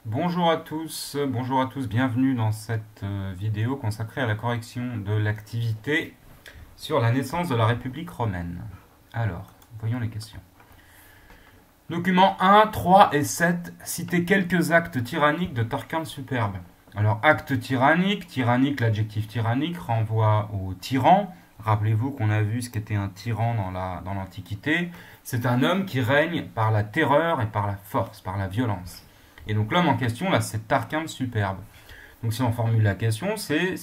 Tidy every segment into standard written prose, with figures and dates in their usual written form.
Bonjour à tous, bienvenue dans cette vidéo consacrée à la correction de l'activité sur la naissance de la République romaine. Alors, voyons les questions. Documents 1, 3 et 7, citez quelques actes tyranniques de Tarquin le Superbe. Alors, acte tyrannique, l'adjectif tyrannique renvoie au tyran. Rappelez-vous qu'on a vu ce qu'était un tyran dans l'Antiquité. C'est un homme qui règne par la terreur et par la force, par la violence. Et donc l'homme en question, là, c'est Tarquin le Superbe. Donc si on formule la question, c'est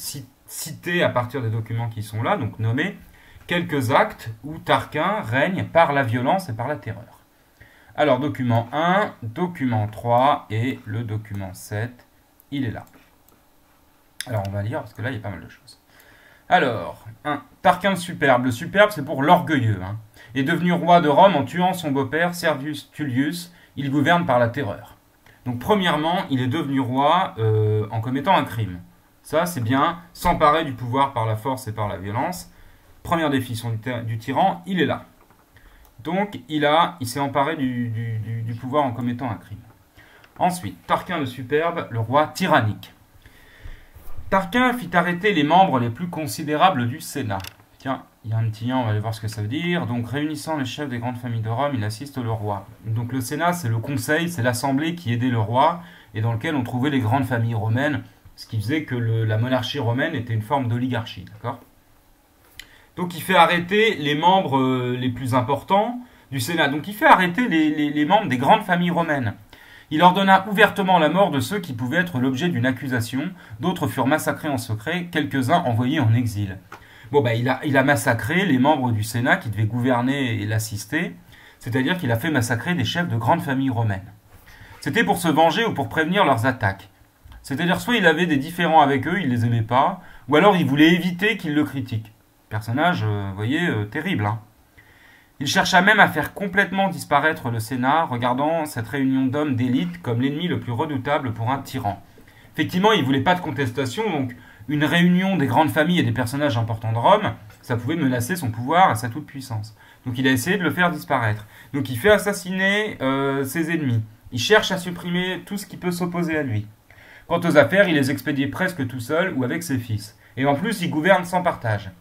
citer à partir des documents qui sont là, donc nommer quelques actes où Tarquin règne par la violence et par la terreur. Alors document 1, document 3 et le document 7, il est là. Alors on va lire parce que là il y a pas mal de choses. Alors, 1. Tarquin le Superbe. Le Superbe c'est pour l'orgueilleux. Est devenu roi de Rome en tuant son beau-père Servius Tullius. Il gouverne par la terreur. Donc premièrement, il est devenu roi en commettant un crime. Ça, c'est bien s'emparer du pouvoir par la force et par la violence. Première définition du tyran, il est là. Donc il s'est emparé du pouvoir en commettant un crime. Ensuite, Tarquin le Superbe, le roi tyrannique. Tarquin fit arrêter les membres les plus considérables du Sénat. Tiens, il y a un petit lien, on va aller voir ce que ça veut dire. Donc, réunissant les chefs des grandes familles de Rome, il assiste le roi. Donc, le Sénat, c'est le conseil, c'est l'assemblée qui aidait le roi et dans lequel on trouvait les grandes familles romaines, ce qui faisait que la monarchie romaine était une forme d'oligarchie, d'accord ? Donc, il fait arrêter les membres les plus importants du Sénat. Donc, il fait arrêter les membres des grandes familles romaines. Il ordonna ouvertement la mort de ceux qui pouvaient être l'objet d'une accusation. D'autres furent massacrés en secret, quelques-uns envoyés en exil. Bon, il a massacré les membres du Sénat qui devaient gouverner et l'assister, c'est-à-dire qu'il a fait massacrer des chefs de grandes familles romaines. C'était pour se venger ou pour prévenir leurs attaques. C'est-à-dire soit il avait des différends avec eux, il les aimait pas, ou alors il voulait éviter qu'ils le critiquent. Personnage, vous voyez, terrible. Il chercha même à faire complètement disparaître le Sénat, regardant cette réunion d'hommes d'élite comme l'ennemi le plus redoutable pour un tyran. Effectivement, il voulait pas de contestation, donc une réunion des grandes familles et des personnages importants de Rome, ça pouvait menacer son pouvoir et sa toute-puissance. Donc il a essayé de le faire disparaître. Donc il fait assassiner ses ennemis. Il cherche à supprimer tout ce qui peut s'opposer à lui. Quant aux affaires, il les expédie presque tout seul ou avec ses fils. Et en plus, il gouverne sans partage.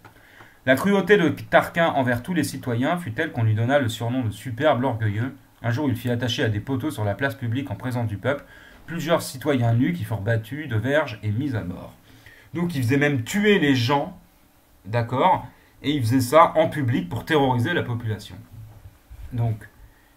La cruauté de Tarquin envers tous les citoyens fut telle qu'on lui donna le surnom de Superbe l'Orgueilleux. Un jour, il fit attacher à des poteaux sur la place publique en présence du peuple plusieurs citoyens nus qui furent battus de verges et mis à mort. Donc il faisait même tuer les gens, d'accord, et il faisait ça en public pour terroriser la population. Donc,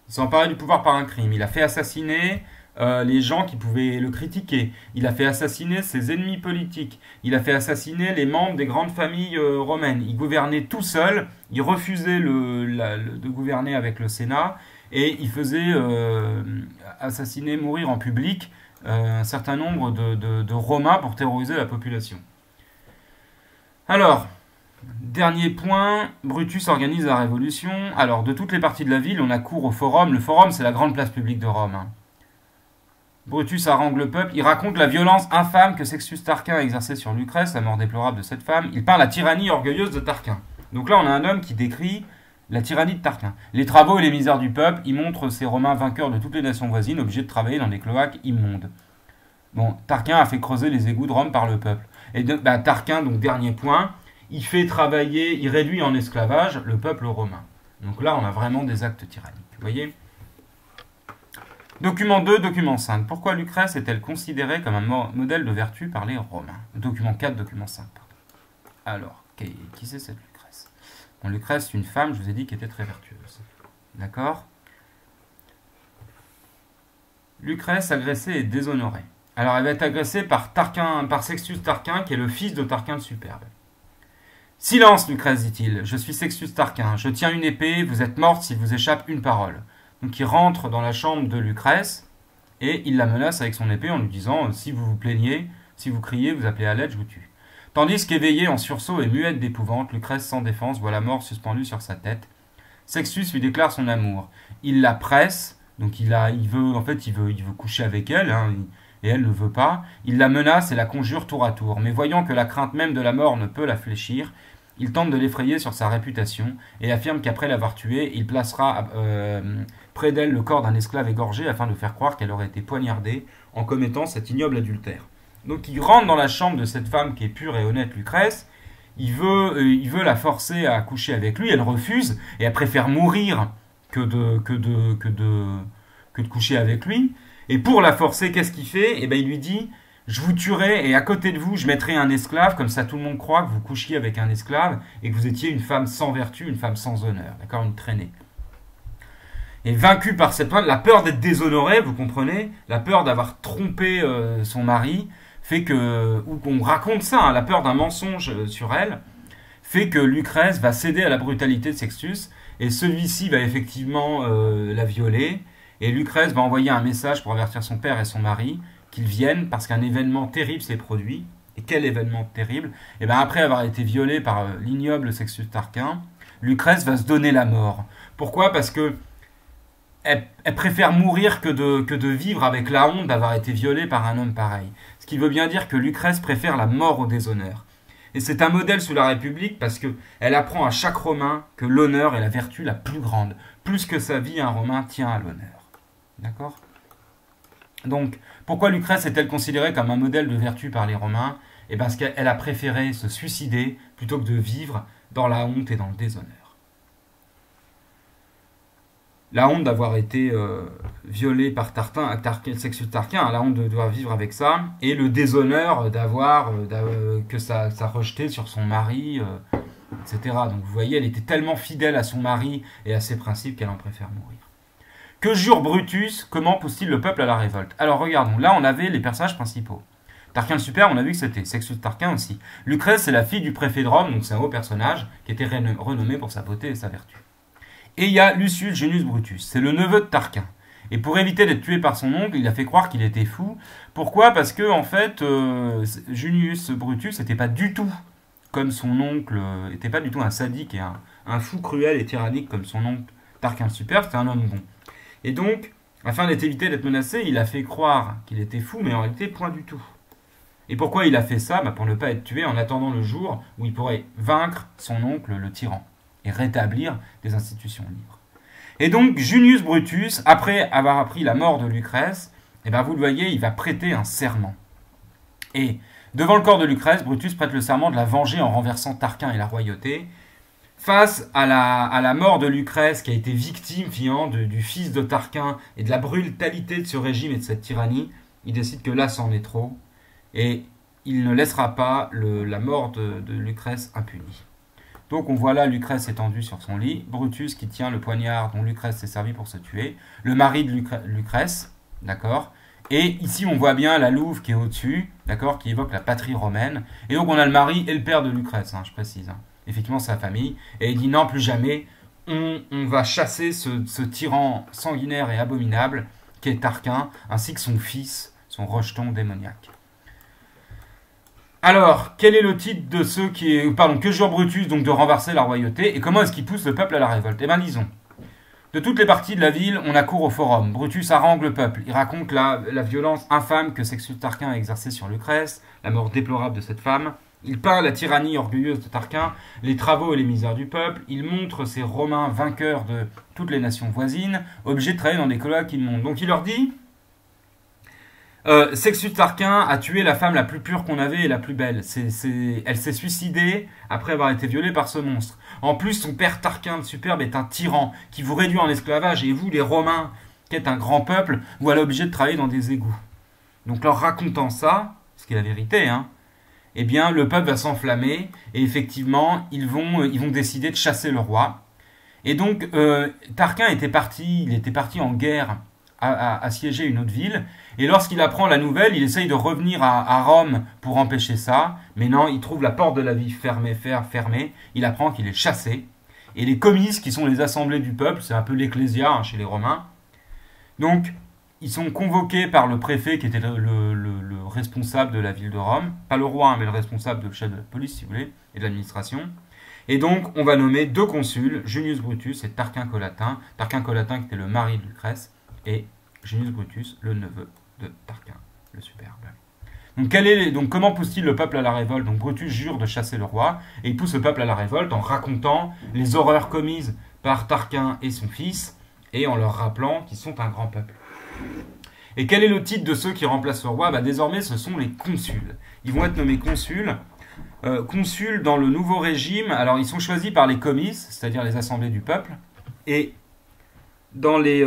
il s'est emparé du pouvoir par un crime. Il a fait assassiner les gens qui pouvaient le critiquer. Il a fait assassiner ses ennemis politiques. Il a fait assassiner les membres des grandes familles romaines. Il gouvernait tout seul. Il refusait de gouverner avec le Sénat. Et il faisait assassiner, mourir en public un certain nombre de Romains pour terroriser la population. Alors, dernier point, Brutus organise la révolution. Alors, de toutes les parties de la ville, on accourt au forum. Le forum, c'est la grande place publique de Rome. Brutus harangue le peuple. Il raconte la violence infâme que Sextus Tarquin a exercée sur Lucrèce, la mort déplorable de cette femme. Il peint la tyrannie orgueilleuse de Tarquin. Donc là, on a un homme qui décrit la tyrannie de Tarquin. Les travaux et les misères du peuple, il montre ces Romains vainqueurs de toutes les nations voisines, obligés de travailler dans des cloaques immondes. Bon, Tarquin a fait creuser les égouts de Rome par le peuple. Et Tarquin, donc dernier point, il fait travailler, il réduit en esclavage le peuple romain. Donc là, on a vraiment des actes tyranniques. Vous voyez ? Document 2, document 5. Pourquoi Lucrèce est-elle considérée comme un modèle de vertu par les Romains ? Document 4, document 5. Pardon. Alors, qui c'est cette Lucrèce ? Bon, Lucrèce, c'est une femme, je vous ai dit, qui était très vertueuse. D'accord ? Lucrèce, agressée et déshonorée. Alors, elle va être agressée par Sextus Tarquin, qui est le fils de Tarquin le Superbe. Silence, Lucrèce, dit-il. Je suis Sextus Tarquin. Je tiens une épée. Vous êtes morte s'il vous échappe une parole. Donc, il rentre dans la chambre de Lucrèce et il la menace avec son épée en lui disant si vous vous plaignez, si vous criez, vous appelez à l'aide, je vous tue. Tandis qu'éveillée en sursaut et muette d'épouvante, Lucrèce sans défense voit la mort suspendue sur sa tête. Sextus lui déclare son amour. Il la presse, donc il veut coucher avec elle, et elle ne veut pas. Il la menace et la conjure tour à tour. Mais voyant que la crainte même de la mort ne peut la fléchir, il tente de l'effrayer sur sa réputation et affirme qu'après l'avoir tuée, il placera près d'elle le corps d'un esclave égorgé afin de faire croire qu'elle aurait été poignardée en commettant cet ignoble adultère. Donc il rentre dans la chambre de cette femme qui est pure et honnête, Lucrèce. Il veut la forcer à coucher avec lui, elle refuse et elle préfère mourir que de coucher avec lui. Et pour la forcer, qu'est-ce qu'il fait? Il lui dit: je vous tuerai et à côté de vous, je mettrai un esclave, comme ça tout le monde croit que vous couchiez avec un esclave et que vous étiez une femme sans vertu, une femme sans honneur, d'accord, une traînée. Et vaincu par cette femme, la peur d'être déshonoré, vous comprenez, la peur d'avoir trompé son mari, fait que, ou qu'on raconte ça, hein, la peur d'un mensonge sur elle, fait que Lucrèce va céder à la brutalité de Sextus, et celui-ci va effectivement la violer, et Lucrèce va envoyer un message pour avertir son père et son mari qu'ils viennent parce qu'un événement terrible s'est produit. Et quel événement terrible? Et bien après avoir été violée par l'ignoble Sextus Tarquin, Lucrèce va se donner la mort. Pourquoi? Parce que elle préfère mourir que de vivre avec la honte d'avoir été violée par un homme pareil. Ce qui veut bien dire que Lucrèce préfère la mort au déshonneur. Et c'est un modèle sous la République parce qu'elle apprend à chaque Romain que l'honneur est la vertu la plus grande. Plus que sa vie, un Romain tient à l'honneur. D'accord? Donc, pourquoi Lucrèce est-elle considérée comme un modèle de vertu par les Romains? Et parce qu'elle a préféré se suicider plutôt que de vivre dans la honte et dans le déshonneur. La honte d'avoir été violée par Sextus Tarquin, la honte de devoir vivre avec ça, et le déshonneur que ça rejeté sur son mari, etc. Donc vous voyez, elle était tellement fidèle à son mari et à ses principes qu'elle en préfère mourir. Que jure Brutus? Comment pousse-t-il le peuple à la révolte? Alors regardons, là on avait les personnages principaux. Tarquin le Super, on a vu que c'était Sextus Tarquin aussi. Lucrèce, c'est la fille du préfet de Rome, donc c'est un haut personnage qui était renommé pour sa beauté et sa vertu. Et il y a Lucius Junius Brutus, c'est le neveu de Tarquin. Et pour éviter d'être tué par son oncle, il a fait croire qu'il était fou. Pourquoi? Parce que en fait, Junius Brutus n'était pas du tout comme son oncle, n'était pas du tout un sadique et un fou cruel et tyrannique comme son oncle Tarquin le Super, c'était un homme bon. Et donc, afin d'éviter d'être menacé, il a fait croire qu'il était fou, mais en réalité, point du tout. Et pourquoi il a fait ça? Pour ne pas être tué en attendant le jour où il pourrait vaincre son oncle, le tyran, et rétablir des institutions libres. Et donc, Junius Brutus, après avoir appris la mort de Lucrèce, vous le voyez, il va prêter un serment. Et devant le corps de Lucrèce, Brutus prête le serment de la venger en renversant Tarquin et la royauté. Face à la mort de Lucrèce, qui a été victime du fils de Tarquin et de la brutalité de ce régime et de cette tyrannie, il décide que là, c'en est trop, et il ne laissera pas la mort de Lucrèce impunie. Donc on voit là Lucrèce étendue sur son lit, Brutus qui tient le poignard dont Lucrèce s'est servi pour se tuer, le mari de Lucrèce, d'accord, et ici on voit bien la louve qui est au-dessus, d'accord, qui évoque la patrie romaine, et donc on a le mari et le père de Lucrèce, je précise, effectivement sa famille, et il dit non, plus jamais, on va chasser ce tyran sanguinaire et abominable qui est Tarquin, ainsi que son fils, son rejeton démoniaque. Alors, quel est le titre de ceux que jure Brutus, donc de renverser la royauté, et comment est-ce qu'il pousse le peuple à la révolte? Disons, de toutes les parties de la ville, on accourt au forum. Brutus harangue le peuple. Il raconte la violence infâme que Sextus Tarquin a exercée sur Lucrèce, la mort déplorable de cette femme. Il peint la tyrannie orgueilleuse de Tarquin, les travaux et les misères du peuple. Il montre ces Romains vainqueurs de toutes les nations voisines, obligés de travailler dans des colloques immondes. Donc il leur dit... Sextus Tarquin a tué la femme la plus pure qu'on avait et la plus belle. Elle s'est suicidée après avoir été violée par ce monstre. En plus, son père Tarquin le Superbe est un tyran qui vous réduit en esclavage, et vous, les Romains, qui êtes un grand peuple, vous allez obligés de travailler dans des égouts. Donc, leur racontant ça, ce qui est la vérité, le peuple va s'enflammer, et effectivement, ils vont décider de chasser le roi. Et donc, Tarquin était parti en guerre à assiéger une autre ville, et lorsqu'il apprend la nouvelle, il essaye de revenir à Rome pour empêcher ça, mais non, il trouve la porte de la ville fermée, il apprend qu'il est chassé, et les comices, qui sont les assemblées du peuple, c'est un peu l'ecclésia chez les Romains, donc ils sont convoqués par le préfet qui était le responsable de la ville de Rome, pas le roi, mais le responsable de le chef de la police, si vous voulez, et de l'administration. Et donc, on va nommer deux consuls, Junius Brutus et Tarquin Collatin. Tarquin Collatin qui était le mari de Lucrèce, et Junius Brutus, le neveu de Tarquin, le Superbe. Donc comment pousse-t-il le peuple à la révolte? Donc Brutus jure de chasser le roi, et il pousse le peuple à la révolte en racontant les horreurs commises par Tarquin et son fils, et en leur rappelant qu'ils sont un grand peuple. Et quel est le titre de ceux qui remplacent le roi? Désormais, ce sont les consuls. Ils vont être nommés consuls. Consuls dans le nouveau régime, alors ils sont choisis par les comices, c'est-à-dire les assemblées du peuple, et dans les,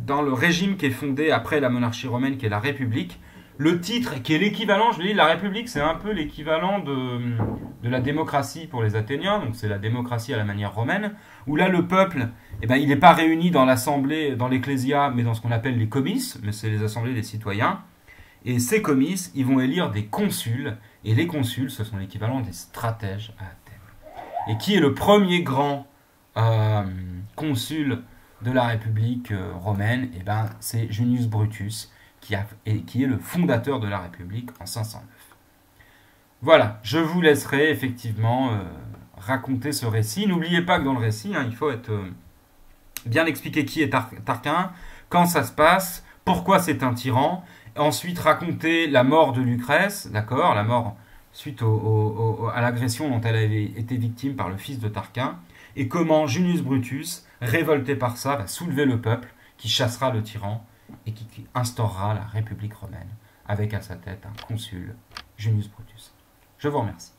dans le régime qui est fondé après la monarchie romaine, qui est la République, le titre, qui est l'équivalent, je dis, la République, c'est un peu l'équivalent de la démocratie pour les Athéniens, donc c'est la démocratie à la manière romaine, où là, le peuple, il n'est pas réuni dans l'assemblée, dans l'ecclésia, mais dans ce qu'on appelle les comices, mais c'est les assemblées des citoyens, et ces comices, ils vont élire des consuls, et les consuls, ce sont l'équivalent des stratèges à Athènes. Et qui est le premier grand consul de la République romaine? C'est Junius Brutus, qui est le fondateur de la République en 509. Voilà, je vous laisserai effectivement raconter ce récit. N'oubliez pas que dans le récit, il faut être bien expliquer qui est Tarquin, quand ça se passe, pourquoi c'est un tyran, ensuite raconter la mort de Lucrèce, d'accord, la mort suite à l'agression dont elle avait été victime par le fils de Tarquin, et comment Junius Brutus, révolté par ça, va soulever le peuple qui chassera le tyran et qui instaurera la République romaine, avec à sa tête un consul, Junius Brutus. Je vous remercie.